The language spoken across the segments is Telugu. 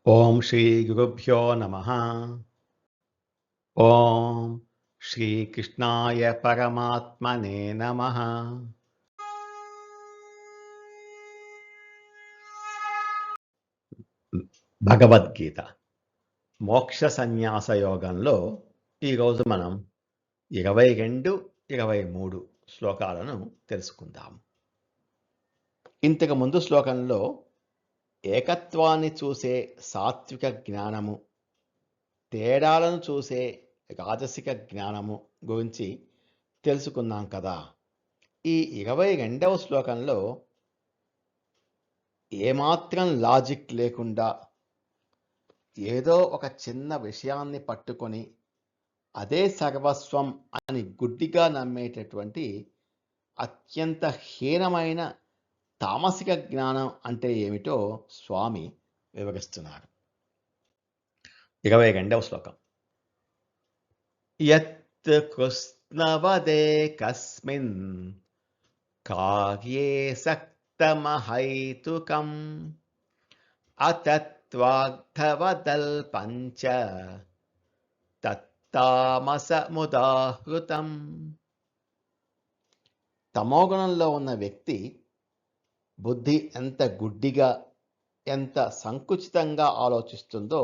ఓం శ్రీ గురుభ్యో నమః. ఓం శ్రీకృష్ణాయ పరమాత్మనే నమః. భగవద్గీత మోక్ష సన్యాస యోగంలో ఈరోజు మనం 22, 23 శ్లోకాలను తెలుసుకుందాం. ఇంతకు ముందు శ్లోకంలో ఏకత్వాన్ని చూసే సాత్విక జ్ఞానము, తేడాలను చూసే రాజసిక జ్ఞానము గురించి తెలుసుకున్నాం కదా. ఈ 22వ శ్లోకంలో ఏమాత్రం లాజిక్ లేకుండా ఏదో ఒక చిన్న విషయాన్ని పట్టుకొని అదే సర్వస్వం అని గుడ్డిగా నమ్మేటటువంటి అత్యంత హీనమైన తామసిక జ్ఞానం అంటే ఏమిటో స్వామి వివరిస్తున్నారు. 22వ శ్లోకం. యత్ కృష్ణవదే కస్మిన్ కార్యే సక్తమహైతుకం అతత్వార్థవదల్పంచ తత్తామసముదాహృతం. తమోగుణంలో ఉన్న వ్యక్తి బుద్ధి ఎంత గుడ్డిగా, ఎంత సంకుచితంగా ఆలోచిస్తుందో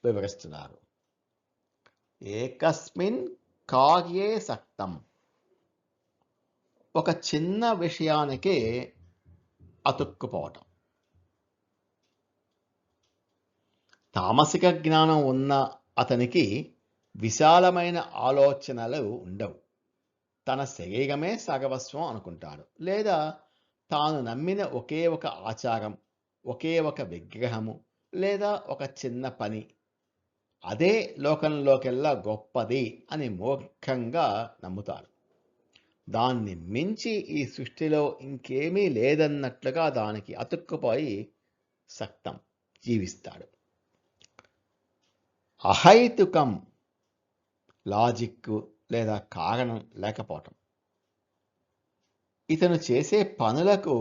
వివరిస్తున్నారు. ఏకస్మిన్ కార్యే సక్తం, ఒక చిన్న విషయానికే అతుక్కుపోవటం. తామసిక జ్ఞానం ఉన్న అతనికి విశాలమైన ఆలోచనలు ఉండవు. తన శరీరమే సర్వస్వం అనుకుంటాడు, లేదా తాను నమ్మిన ఒకే ఒక ఆచారం, ఒకే ఒక విగ్రహము, లేదా ఒక చిన్న పని అదే లోకంలోకెల్లా గొప్పది అని మూర్ఖంగా నమ్ముతాడు. దాన్ని మించి ఈ సృష్టిలో ఇంకేమీ లేదన్నట్లుగా దానికి అతుక్కుపోయి సక్తం జీవిస్తాడు. అహైతుకం, లాజిక్ లేదా కారణం లేకపోవటం. ఇతను చేసే పనులకు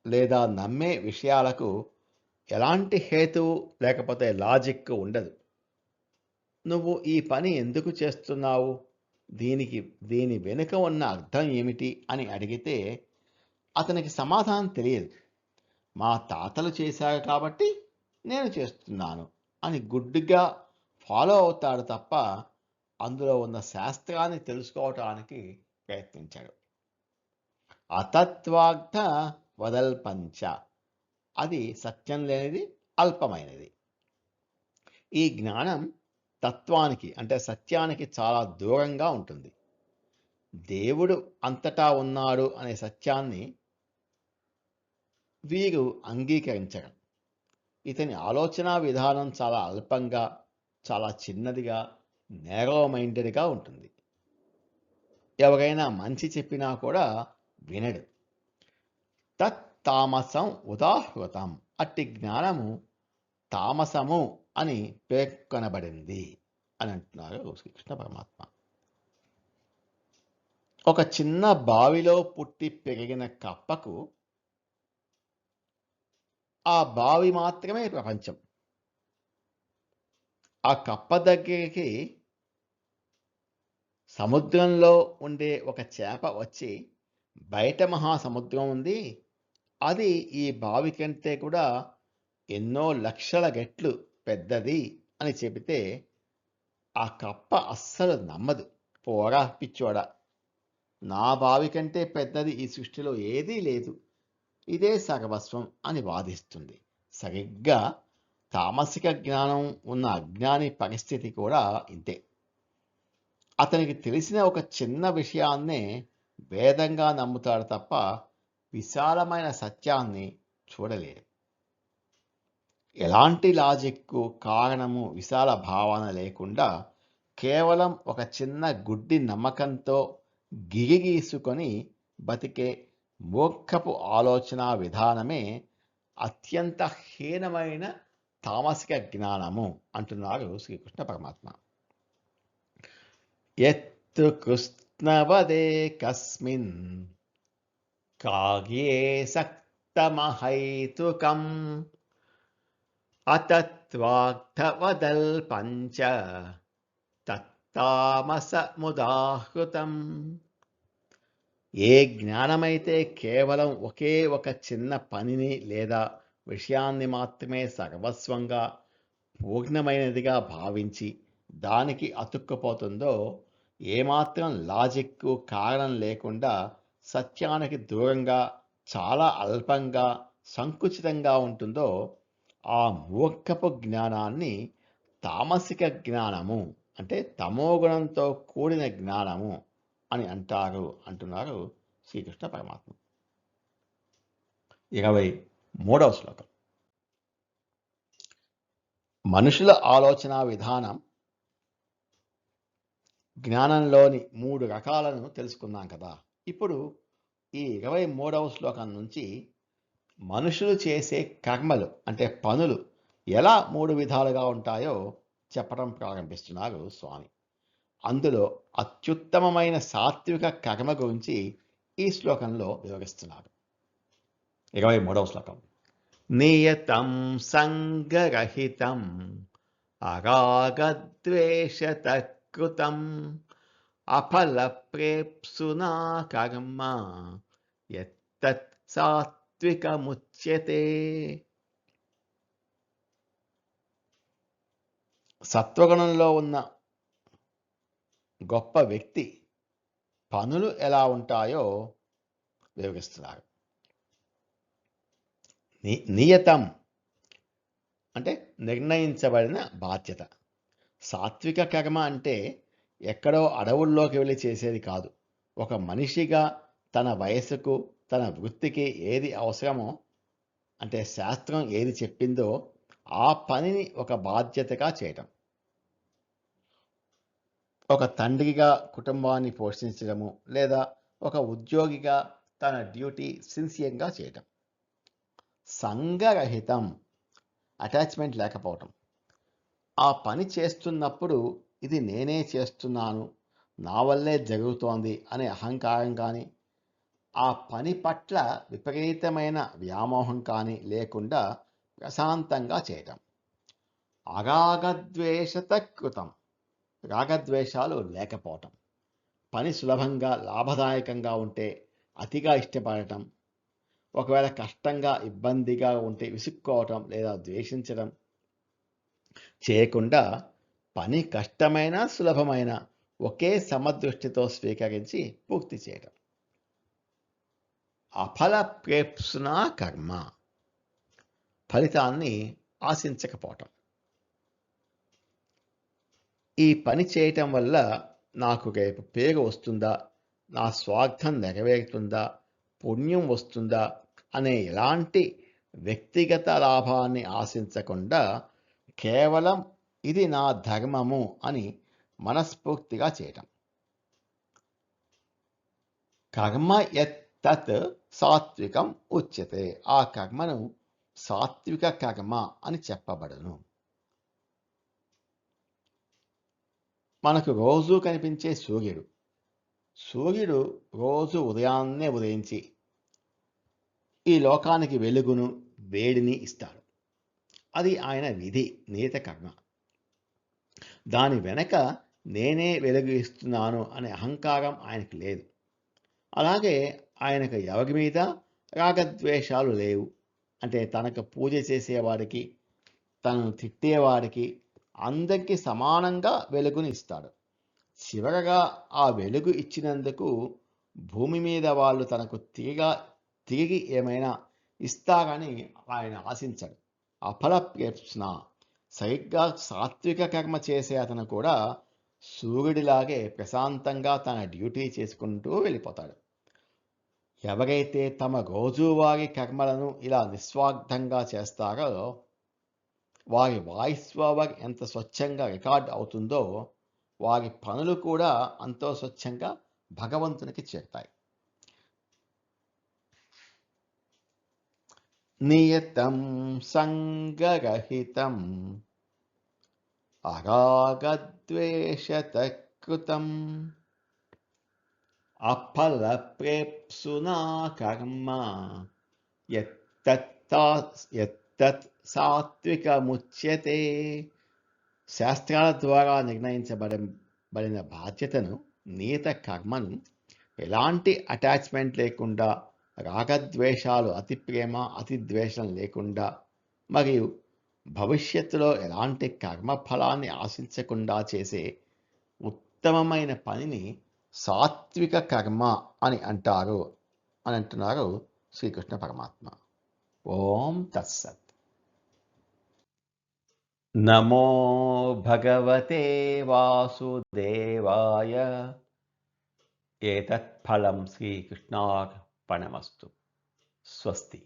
లేదా నమ్మే విషయాలకు ఎలాంటి హేతువు లేకపోతే లాజిక్ ఉండదు. నువ్వు ఈ పని ఎందుకు చేస్తున్నావు, దీని వెనుక ఉన్న అర్థం ఏమిటి అని అడిగితే అతనికి సమాధానం తెలియదు. మా తాతలు చేశారు కాబట్టి నేను చేస్తున్నాను అని గుడ్డిగా ఫాలో అవుతాడు తప్ప అందులో ఉన్న శాస్త్రాన్ని తెలుసుకోవటానికి ప్రయత్నించాడు. అతత్వార్థ వదల్పంచ, అది సత్యం లేనిది, అల్పమైనది. ఈ జ్ఞానం తత్వానికి అంటే సత్యానికి చాలా దూరంగా ఉంటుంది. దేవుడు అంతటా ఉన్నాడు అనే సత్యాన్ని వీరు అంగీకరించరు. ఇతని ఆలోచన విధానం చాలా అల్పంగా, చాలా చిన్నదిగా, నేరో మైండెడ్గా ఉంటుంది. ఎవరైనా మంచి చెప్పినా కూడా వినడు. తత్తామసం ఉదాహృతం, అట్టి జ్ఞానము తామసము అని పేర్కొనబడింది అని అంటున్నారు శ్రీకృష్ణ పరమాత్మ. ఒక చిన్న బావిలో పుట్టి పెరిగిన కప్పకు ఆ బావి మాత్రమే ప్రపంచం. ఆ కప్ప దగ్గరికి సముద్రంలో ఉండే ఒక చేప వచ్చి బయట మహాసముద్రం ఉంది, అది ఈ బావి కంటే కూడా ఎన్నో లక్షల రెట్లు పెద్దది అని చెబితే ఆ కప్ప అస్సలు నమ్మదు. పోరా పిచ్చోడా, నా బావి కంటే పెద్దది ఈ సృష్టిలో ఏదీ లేదు, ఇదే సర్వస్వం అని వాదిస్తుంది. సరిగ్గా తామసిక జ్ఞానం ఉన్న అజ్ఞాని పరిస్థితి కూడా ఇంతే. అతనికి తెలిసిన ఒక చిన్న విషయాన్నే వేదంగా నమ్ముతాడు తప్ప విశాలమైన సత్యాన్ని చూడలేడు. ఎలాంటి లాజిక్కు, కారణము, విశాల భావన లేకుండా కేవలం ఒక చిన్న గుడ్డి నమ్మకంతో గిరిగీసుకొని బతికే మూర్ఖపు ఆలోచన విధానమే అత్యంత హీనమైన తామసిక జ్ఞానము అంటున్నారు శ్రీకృష్ణ పరమాత్మ. యత్తు కృష్ణవదే కస్మిన్ కార్యే సక్తమహైతుకం అతత్వార్థవదల్పంచ తత్తామసముదాహృతం. ఏ జ్ఞానమైతే కేవలం ఒకే ఒక చిన్న పనిని లేదా విషయాన్ని మాత్రమే సర్వస్వంగా పూర్ణమైనదిగా భావించి దానికి అతుక్కుపోతుందో, ఏమాత్రం లాజిక్కు కారణం లేకుండా సత్యానికి దూరంగా చాలా అల్పంగా సంకుచితంగా ఉంటుందో, ఆ మూర్ఖపు జ్ఞానాన్ని తామసిక జ్ఞానము అంటే తమోగుణంతో కూడిన జ్ఞానము అని అంటున్నారు శ్రీకృష్ణ పరమాత్మ. 23వ శ్లోకం. మనుషుల ఆలోచన విధానం జ్ఞానంలోని 3 రకాలను తెలుసుకున్నాం కదా. ఇప్పుడు ఈ 23వ శ్లోకం నుంచి మనుషులు చేసే కర్మలు అంటే పనులు ఎలా 3 విధాలుగా ఉంటాయో చెప్పడం ప్రారంభిస్తున్నారు స్వామి. అందులో అత్యుత్తమమైన సాత్విక కర్మ గురించి ఈ శ్లోకంలో వివరిస్తున్నారు. 23వ శ్లోకం. నియతం సంగరహితం అరాగద్వేషతకృతం అఫలప్రేప్సునా కర్మ యత్తత్ సాత్వికముచ్యతే. సత్వగుణంలో ఉన్న గొప్ప వ్యక్తి పనులు ఎలా ఉంటాయో వివరిస్తున్నారు. నియతం అంటే నిర్ణయించబడిన బాధ్యత. సాత్విక కర్మ అంటే ఎక్కడో అడవుల్లోకి వెళ్ళి చేసేది కాదు. ఒక మనిషిగా తన వయసుకు తన వృత్తికి ఏది అవసరమో అంటే శాస్త్రం ఏది చెప్పిందో ఆ పనిని ఒక బాధ్యతగా చేయటం. ఒక తండ్రిగా కుటుంబాన్ని పోషించడము లేదా ఒక ఉద్యోగిగా తన డ్యూటీ సిన్సియర్గా చేయటం. సంగరహితం అటాచ్మెంట్ లేకపోవటం. ఆ పని చేస్తున్నప్పుడు ఇది నేనే చేస్తున్నాను, నా వల్లే జరుగుతోంది అనే అహంకారం కానీ ఆ పని పట్ల విపరీతమైన వ్యామోహం కానీ లేకుండా ప్రశాంతంగా చేయటం. అరాగద్వేషతకృతం రాగద్వేషాలు లేకపోవటం. పని సులభంగా లాభదాయకంగా ఉంటే అతిగా ఇష్టపడటం, ఒకవేళ కష్టంగా ఇబ్బందిగా ఉంటే విసుక్కోవటం లేదా ద్వేషించడం చేయకుండా పని కష్టమైన సులభమైన ఒకే సమదృష్టితో స్వీకరించి పూర్తి చేయటం. అఫల ప్రేప్సున కర్మ ఫలితాన్ని ఆశించకపోవటం. ఈ పని చేయటం వల్ల నాకు రేపు పేరు వస్తుందా, నా స్వార్థం నెరవేరుతుందా, పుణ్యం వస్తుందా అనే ఎలాంటి వ్యక్తిగత లాభాన్ని ఆశించకుండా కేవలం ఇది నా ధర్మము అని మనస్ఫూర్తిగా చేయటం. కర్మ యత్తత్ సాత్వికం ఉచ్యతే. ఆ కర్మను సాత్విక కర్మ అని చెప్పబడును. మనకు రోజు కనిపించే సూర్యుడు రోజు ఉదయాన్నే ఉదయించి ఈ లోకానికి వెలుగును వేడిని ఇస్తాడు. అది ఆయన విధి, నియత కర్మ. దాని వెనక నేనే వెలుగు ఇస్తున్నాను అనే అహంకారం ఆయనకు లేదు. అలాగే ఆయనకు ఎవరి మీద రాగద్వేషాలు లేవు. అంటే తనకు పూజ చేసేవాడికి, తనను తిట్టేవాడికి అందరికీ సమానంగా వెలుగుని ఇస్తాడు. చివరగా ఆ వెలుగు ఇచ్చినందుకు భూమి మీద వాళ్ళు తనకు తిరిగి ఏమైనా ఇస్తారని ఆయన ఆశించడు. అఫలప్రేప్సున. సరిగ్గా సాత్విక కర్మ చేసే అతను కూడా సూర్యుడిలాగే ప్రశాంతంగా తన డ్యూటీ చేసుకుంటూ వెళ్ళిపోతాడు. ఎవరైతే తమ రోజువారీ కర్మలను ఇలా నిస్వార్థంగా చేస్తారో వారి వాయిస్ ఓవర్ ఎంత స్వచ్ఛంగా రికార్డ్ అవుతుందో వారి పనులు కూడా అంతో స్వచ్ఛంగా భగవంతునికి చేరుతాయి. నియతం సంగరహితం అరాగద్వేషతకృతం అఫలప్రేప్సునా కర్మ యత్తత్ తత్ సాత్వికముచ్యతే. శాస్త్రాల ద్వారా నిర్ణయించబడిన బాధ్యతను, నియత కర్మను ఎలాంటి అటాచ్మెంట్ లేకుండా, రాగద్వేషాలు, అతి ప్రేమ అతి ద్వేషం లేకుండా, మరియు భవిష్యత్తులో ఎలాంటి కర్మఫలాన్ని ఆశించకుండా చేసే ఉత్తమమైన పనిని సాత్విక కర్మ అని అంటున్నారు శ్రీకృష్ణ పరమాత్మ. ఓం తత్సత్. నమో భగవతే వాసుదేవాయ. ఏతత్ ఫలం శ్రీకృష్ణార్పణమస్తు. స్వస్తి.